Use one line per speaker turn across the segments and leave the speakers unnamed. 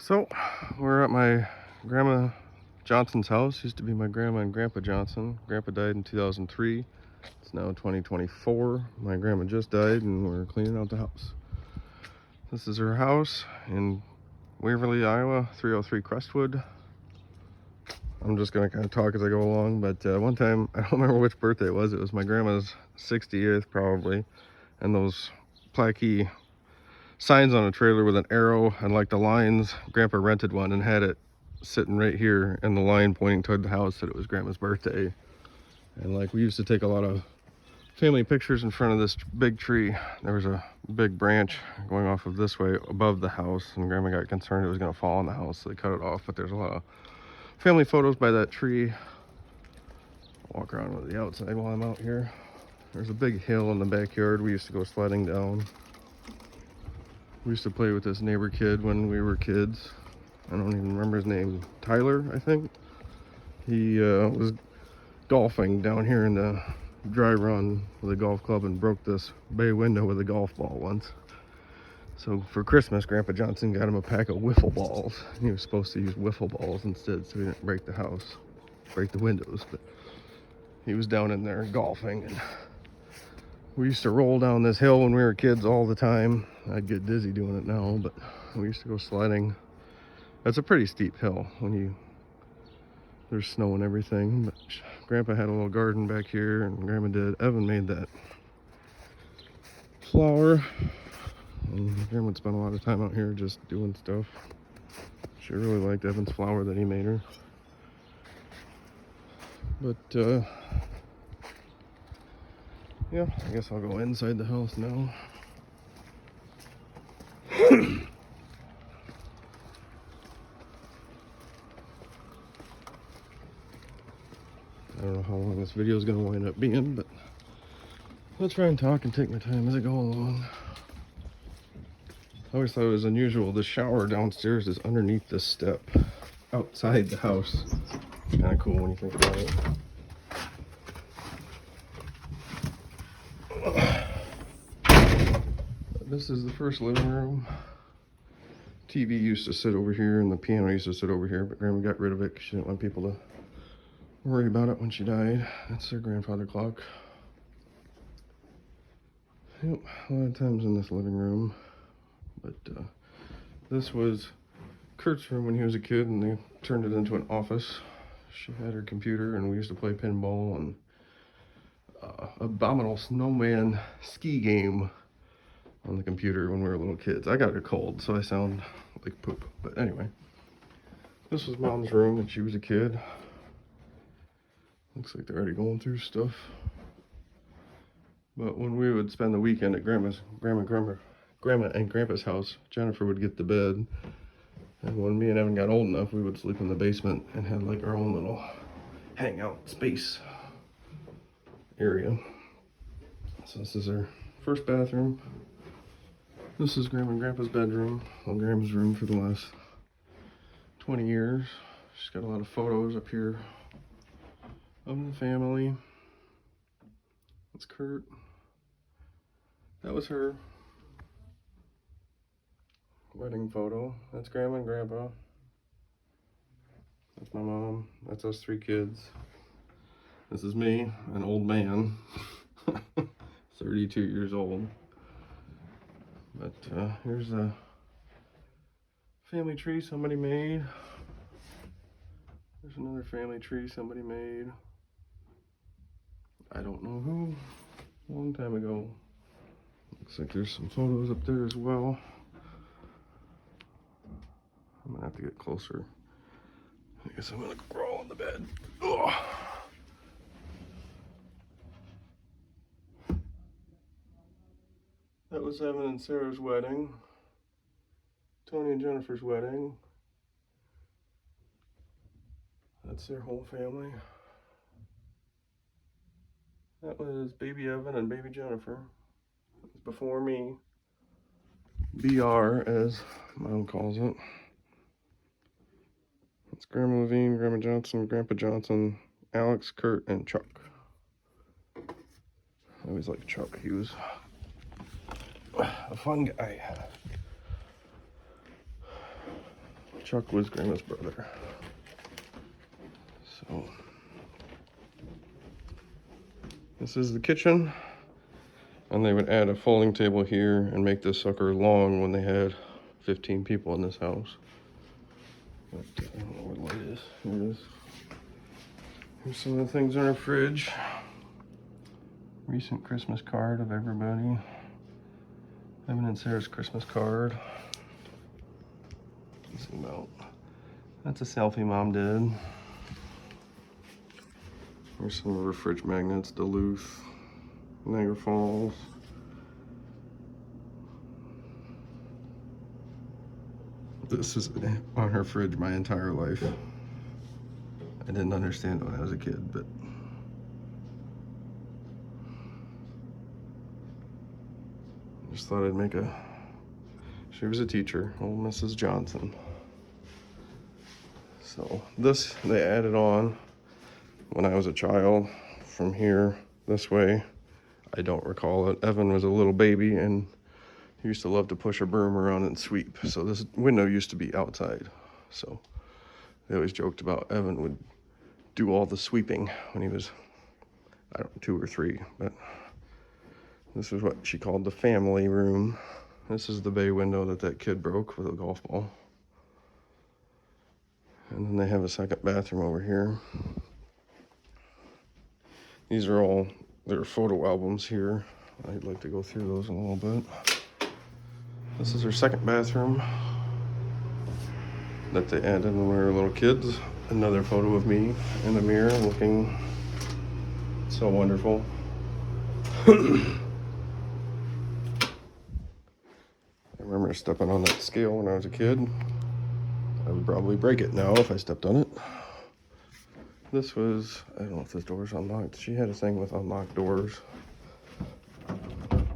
So we're at my grandma Johnson's house. Used to be my grandma and grandpa Johnson. Grandpa died in 2003. It's now 2024. My grandma just died and we're cleaning out the house. This is her house in Waverly, Iowa, 303 Crestwood. I'm just gonna kind of talk as I go along, but one time, I don't remember which birthday it was my my grandma's 60th probably, and those plaquey signs on a trailer with an arrow and like the lines, grandpa rented one and had it sitting right here, and the line pointing toward the house said it was grandma's birthday. And like, we used to take a lot of family pictures in front of this big tree. There was a big branch going off of this way above the house, and grandma got concerned it was going to fall on the house, so they cut it off. But there's a lot of family photos by that tree. I'll walk around with the outside while I'm out here. There's a big hill in the backyard we used to go sledding down. We used to play with this neighbor kid when we were kids. I don't even remember his name. Tyler, I think. He was golfing down here in the dry run with a golf club and broke this bay window with a golf ball once. So for Christmas, Grandpa Johnson got him a pack of wiffle balls. He was supposed to use wiffle balls instead, so he didn't break the house, break the windows. But he was down in there golfing, and we used to roll down this hill when we were kids all the time. I'd get dizzy doing it now, but we used to go sledding. That's a pretty steep hill when there's snow and everything. But Grandpa had a little garden back here, and Grandma did. Evan made that flower. And Grandma would spend a lot of time out here just doing stuff. She really liked Evan's flower that he made her. But yeah, I guess I'll go inside the house now. I don't know how long this video is going to wind up being, but I'll try and talk and take my time as I go along. I always thought it was unusual. The shower downstairs is underneath this step outside the house. It's kind of cool when you think about it. This is the first living room. TV used to sit over here and the piano used to sit over here, but Grandma got rid of it because she didn't want people to worry about it when she died. That's their grandfather clock. Yep, a lot of times in this living room. But this was Kurt's room when he was a kid, and they turned it into an office. She had her computer, and we used to play pinball and Abominable Snowman ski game on the computer when we were little kids. I got a cold, so I sound like poop. But anyway, this was Mom's room when she was a kid. Looks like they're already going through stuff. But when we would spend the weekend at Grandma and Grandpa's house, Jennifer would get the bed. And when me and Evan got old enough, we would sleep in the basement and had like our own little hangout space area. So this is our first bathroom. This is Grandma and Grandpa's bedroom. Well, Grandma's room for the last 20 years. She's got a lot of photos up here of the family. That's Kurt. That was her wedding photo. That's Grandma and Grandpa. That's my mom. That's us three kids. This is me, an old man, 32 years old. But here's a family tree somebody made. There's another family tree somebody made. I don't know who. A long time ago. Looks like there's some photos up there as well. I'm gonna have to get closer. I guess I'm gonna crawl on the bed. Ugh. That was Evan and Sarah's wedding. Tony and Jennifer's wedding. That's their whole family. That was baby Evan and baby Jennifer. It was before me. BR, as Mom calls it. It's Grandma Levine, Grandma Johnson, Grandpa Johnson, Alex, Kurt, and Chuck. I always liked Chuck. He was a fun guy. Chuck was Grandma's brother. So this is the kitchen, and they would add a folding table here and make this sucker long when they had 15 people in this house. But I don't know where the light is. Here it is. Here's some of the things in our fridge. Recent Christmas card of everybody. Evan and Sarah's Christmas card. Zoom out. That's a selfie Mom did. Here's some of her fridge magnets. Duluth, Niagara Falls. This is on her fridge my entire life. I didn't understand it when I was a kid, but just thought I'd make a. She was a teacher, old Mrs. Johnson. So this they added on when I was a child from here this way. I don't recall it. Evan was a little baby and he used to love to push a broom around and sweep. So this window used to be outside. So they always joked about Evan would do all the sweeping when he was, I don't know, 2 or 3. But this is what she called the family room. This is the bay window that kid broke with a golf ball. And then they have a second bathroom over here. These are all their photo albums here. I'd like to go through those a little bit. This is their second bathroom that they added when we were little kids. Another photo of me in the mirror looking so wonderful. I remember stepping on that scale when I was a kid. I would probably break it now if I stepped on it. This was, I don't know if this door's unlocked. She had a thing with unlocked doors.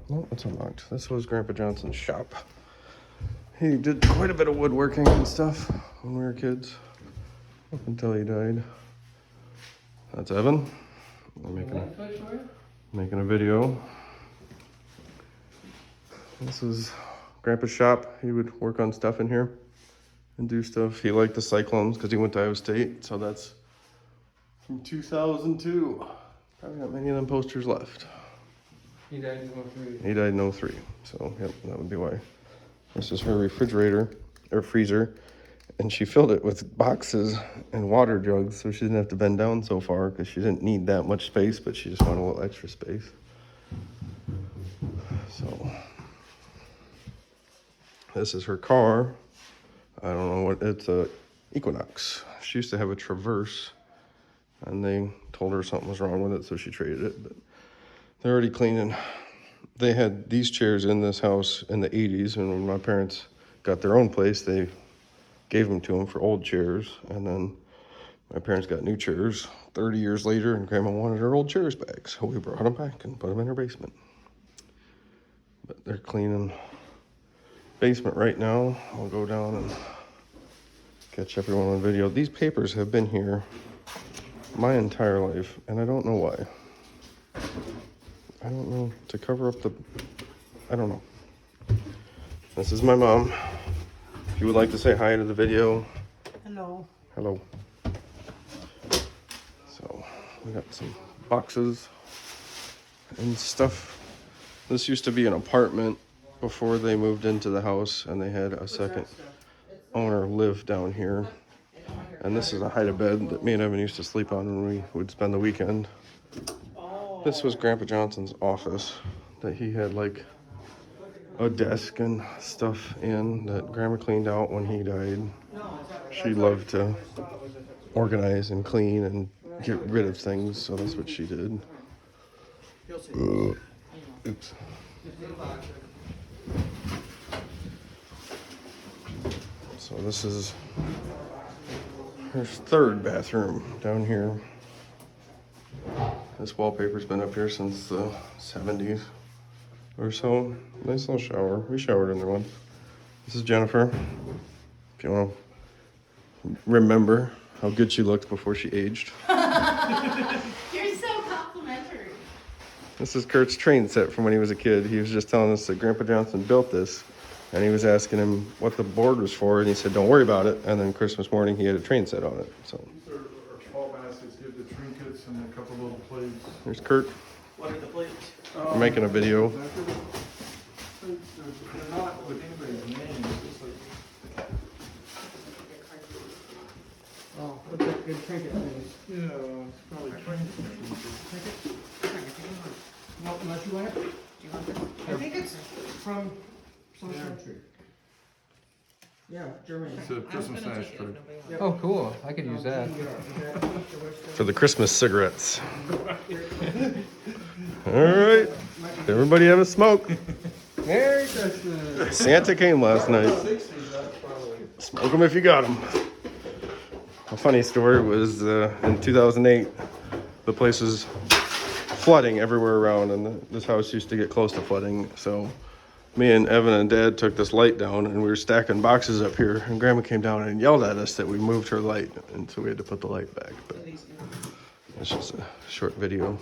No, it's unlocked. This was Grandpa Johnson's shop. He did quite a bit of woodworking and stuff when we were kids, up until he died. That's Evan. I'm making a video. This is Grandpa's shop. He would work on stuff in here and do stuff. He liked the Cyclones because he went to Iowa State. So that's from 2002. Probably not many of them posters left.
He died in 03.
He died in 03. So, yep, that would be why. This is her refrigerator, or freezer. And she filled it with boxes and water jugs so she didn't have to bend down so far because she didn't need that much space, but she just wanted a little extra space. So, this is her car. I don't know what, it's a Equinox. She used to have a Traverse and they told her something was wrong with it, so she traded it, but they're already cleaning. They had these chairs in this house in the 80s, and when my parents got their own place, they gave them to them for old chairs, and then my parents got new chairs 30 years later, and Grandma wanted her old chairs back, so we brought them back and put them in her basement. But they're cleaning basement right now. I'll go down and catch everyone on video. These papers have been here my entire life, and I don't know why. I don't know, to cover up the, I don't know. This is my mom. If you would like to say hi to the video.
Hello.
Hello. So, we got some boxes and stuff. This used to be an apartment before they moved into the house, and they had a second owner live down here. And this is a hide-a-bed that me and Evan used to sleep on when we would spend the weekend. This was Grandpa Johnson's office that he had like a desk and stuff in that Grandma cleaned out when he died. She loved to organize and clean and get rid of things, so that's what she did. Oops. So this is her third bathroom down here. This wallpaper's been up here since the 70s or so. Nice little shower. We showered in there once. This is Jennifer. If you want to remember how good she looked before she aged.
You're so complimentary.
This is Kurt's train set from when he was a kid. He was just telling us that Grandpa Johnson built this And he was asking him what the board was for, and he said, "Don't worry about it." And then Christmas morning, he had a train set on it. So
These are fall baskets, give the trinkets and a couple little plates.
there's Kurt.
What are the plates?
We're making a video.
They're not with anybody's name, it's just like,
Oh, what's that good trinket thing?
yeah, it's probably trinkets.
No, unless you want it? I think it's from some
Yeah.
country. Yeah, Germany.
It's a Christmas ashtray.
Oh, cool. I could use that.
For the Christmas cigarettes. All right. Everybody have a smoke.
Merry Christmas.
Santa came last night.
60s, that's probably.
Smoke them if you got them. A funny story was in 2008, the place was flooding everywhere around, and this house used to get close to flooding. So me and Evan and Dad took this light down, and we were stacking boxes up here, and Grandma came down and yelled at us that we moved her light, and so we had to put the light back. But it's just a short video.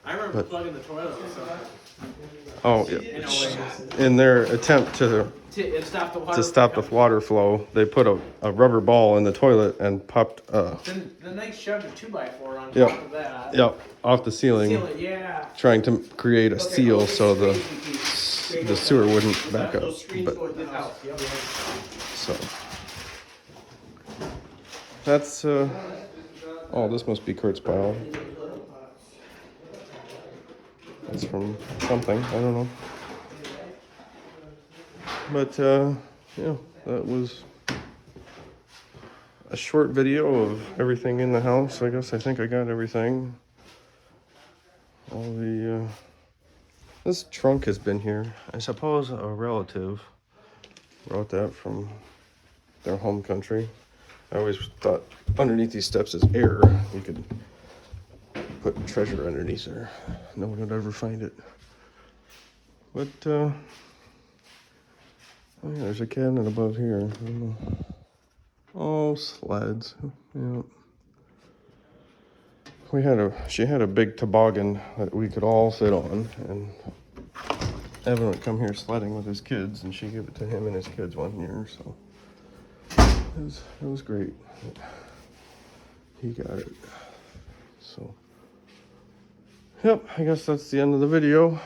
I remember plugging the toilet.
Oh, yeah. In their attempt to
Stop the water.
to stop the water flow, they put a rubber ball in the toilet and popped
Then they shoved a 2x4 on
Yep.
top of that.
off the ceiling,
Seal it, yeah.
trying to create a seal
Okay,
so the
crazy piece.
sewer wouldn't back up.
Those screens
But
go in the house. Yep.
so that's oh, this must be Kurt's pile. That's from something, I don't know. But yeah, that was a short video of everything in the house. I guess I think I got everything. All the this trunk has been here. I suppose a relative wrote that from their home country. I always thought underneath these steps is air. You could put treasure underneath there. No one would ever find it. But oh yeah, there's a cabinet above here. I don't know. Oh, sleds. Yeah. She had a big toboggan that we could all sit on, and Evan would come here sledding with his kids, and she gave it to him and his kids one year, so it was great. He got it. So yep, I guess that's the end of the video.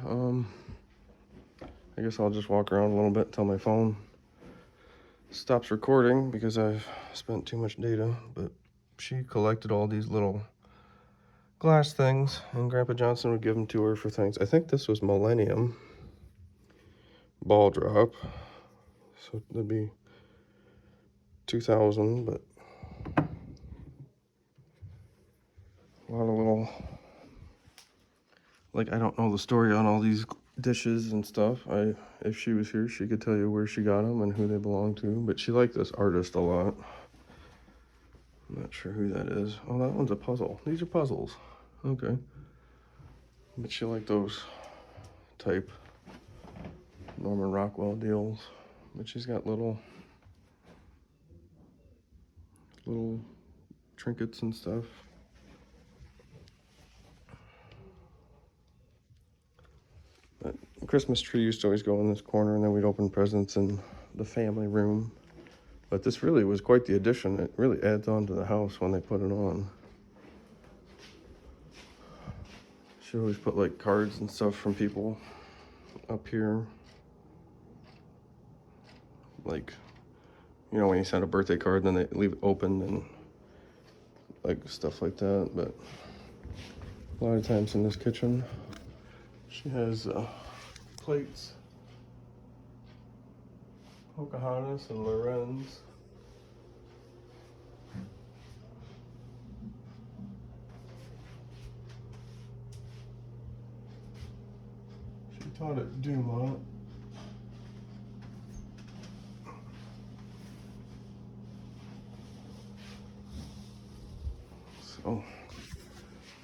I guess I'll just walk around a little bit until my phone stops recording because I've spent too much data. But she collected all these little glass things, and Grandpa Johnson would give them to her for things. I think this was Millennium ball drop, so that'd be 2000, but a lot of little, like, I don't know the story on all these dishes and stuff. If she was here, she could tell you where she got them and who they belong to, but she liked this artist a lot. I'm not sure who that is. Oh, that one's a puzzle. These are puzzles. Okay. But she liked those type Norman Rockwell deals. But she's got little trinkets and stuff. But the Christmas tree used to always go in this corner, and then we'd open presents in the family room. But this really was quite the addition. It really adds on to the house when they put it on. She always put like cards and stuff from people up here. Like, you know, when you send a birthday card, then they leave it open and like stuff like that. But a lot of times in this kitchen, she has plates. Pocahontas and Lorenz. She taught at Dumont. So,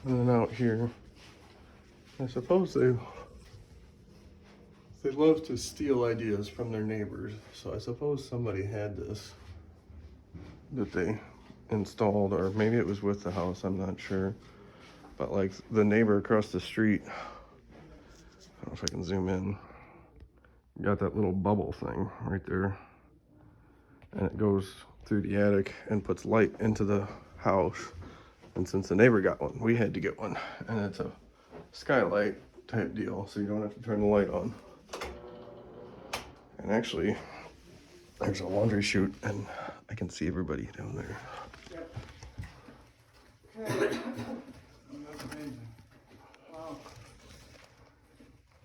and then out here, I suppose they love to steal ideas from their neighbors. So I suppose somebody had this that they installed, or maybe it was with the house, I'm not sure. But like the neighbor across the street, I don't know if I can zoom in. got that little bubble thing right there, and it goes through the attic and puts light into the house. And since the neighbor got one, we had to get one, and it's a skylight type deal, so you don't have to turn the light on. And actually, there's a laundry chute, and I can see everybody down there.
That's amazing.
Wow.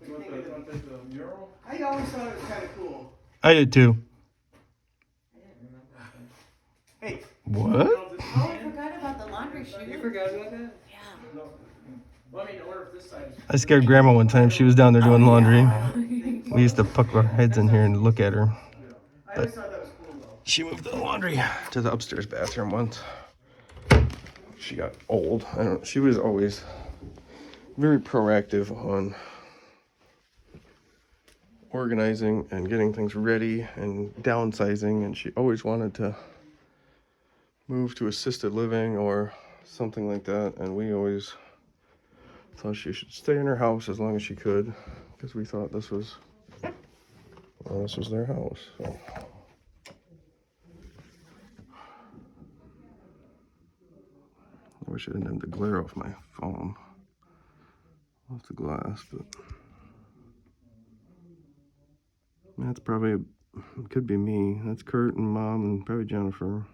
You want the mural?
I always thought it was kind of cool.
I did too.
Hey,
What?
Oh, I forgot about the laundry chute.
you forgot about that?
Yeah.
No.
Well, I mean, or if this side.
I scared Grandma one time. She was down there doing laundry. We used to poke our heads in here and look at her.
I always thought that was cool though.
She moved the laundry to the upstairs bathroom once. She got old. I don't. She was always very proactive on organizing and getting things ready and downsizing, and she always wanted to move to assisted living or something like that, and we always thought she should stay in her house as long as she could, because we thought this was their house. So. I wish I didn't have the glare off my phone, off the glass, but that's probably, it could be me. That's Kurt and Mom and probably Jennifer.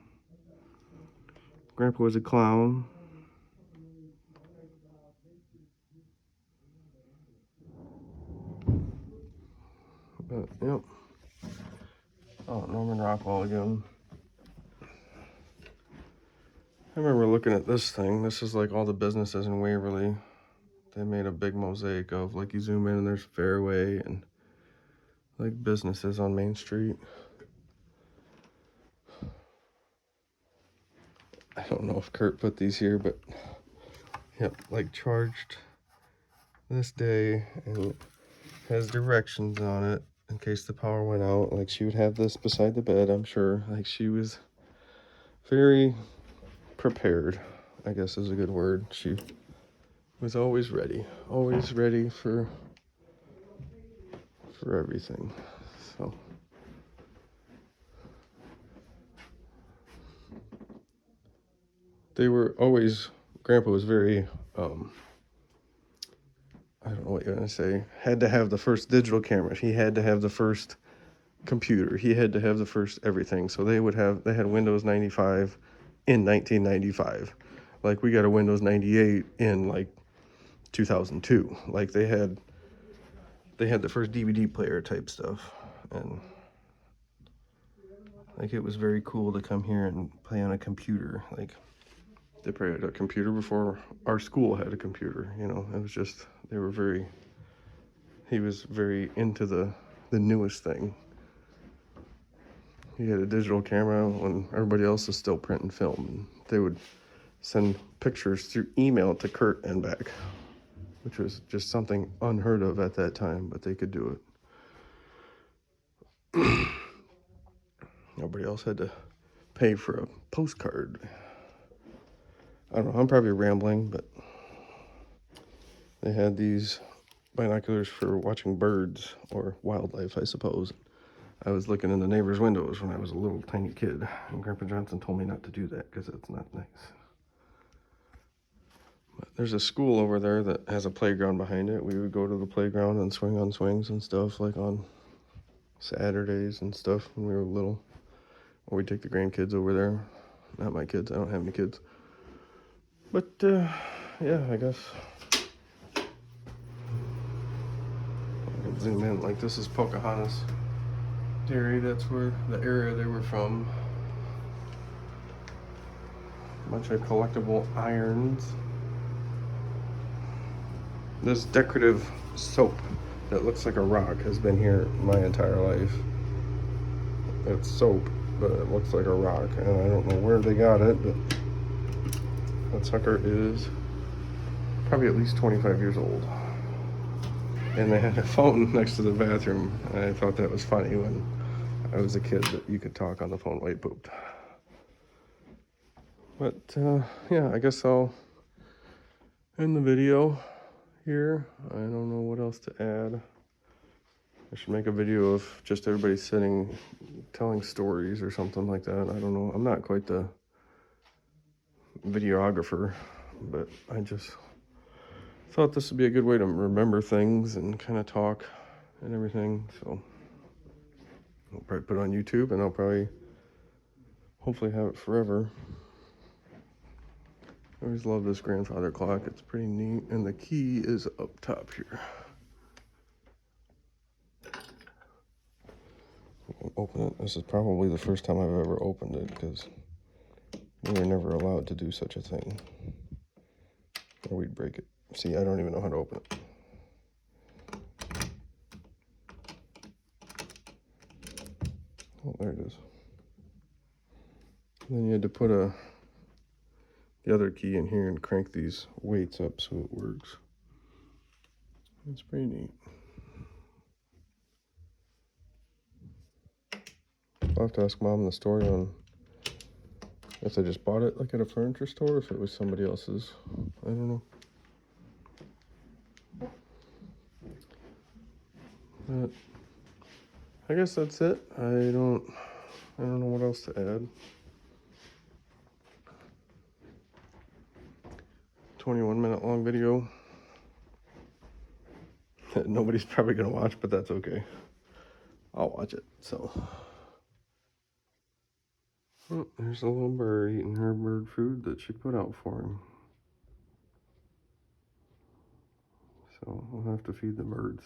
Grandpa was a clown. But, yep. Oh, Norman Rockwell again. I remember looking at this thing. This is like all the businesses in Waverly. They made a big mosaic of, like, you zoom in and there's Fairway and like businesses on Main Street. I don't know if Kurt put these here, but yep, like charged this day, and it has directions on it in case the power went out. Like, she would have this beside the bed, I'm sure. Like, she was very prepared, I guess is a good word. She was always ready for everything. So they were always, Grandpa was very I don't know what you're gonna say, had to have the first digital camera. He had to have the first computer. He had to have the first everything. So they had Windows 95 in 1995. Like, we got a Windows 98 in like 2002. Like, they had the first DVD player type stuff, and like, it was very cool to come here and play on a computer. Like, they probably had a computer before our school had a computer, you know. It was just, he was very into the newest thing. He had a digital camera when everybody else is still print and film. And they would send pictures through email to Kurt and back, which was just something unheard of at that time, but they could do it. Nobody else had to pay for a postcard. I don't know, I'm probably rambling, but they had these binoculars for watching birds or wildlife, I suppose. I was looking in the neighbor's windows when I was a little tiny kid, and Grandpa Johnson told me not to do that because it's not nice. But there's a school over there that has a playground behind it. We would go to the playground and swing on swings and stuff, like on Saturdays and stuff when we were little. Or we'd take the grandkids over there. Not my kids, I don't have any kids. But, yeah, I guess. I can zoom in. Like, this is Pocahontas Dairy. That's where the area they were from. A bunch of collectible irons. This decorative soap that looks like a rock has been here my entire life. It's soap, but it looks like a rock, and I don't know where they got it, but that sucker is probably at least 25 years old. And they had a phone next to the bathroom, and I thought that was funny when I was a kid, that you could talk on the phone while you pooped. But yeah, I guess I'll end the video here. I don't know what else to add. I should make a video of just everybody sitting, telling stories or something like that. I don't know. I'm not quite the videographer, but I just thought this would be a good way to remember things and kind of talk and everything. So I'll probably put it on YouTube, and I'll probably hopefully have it forever. I always love this grandfather clock. It's pretty neat, and the key is up top here. Open it. This is probably the first time I've ever opened it, because we were never allowed to do such a thing, or we'd break it. See, I don't even know how to open it. Oh, there it is. And then you had to put the other key in here and crank these weights up so it works. It's pretty neat. I'll have to ask Mom the story on if they just bought it like at a furniture store, or if it was somebody else's. I don't know. But I guess that's it. I don't know what else to add. 21-minute long video that nobody's probably gonna watch, but that's okay. I'll watch it. So oh, there's a little bird eating her bird food that she put out for him. So we'll have to feed the birds.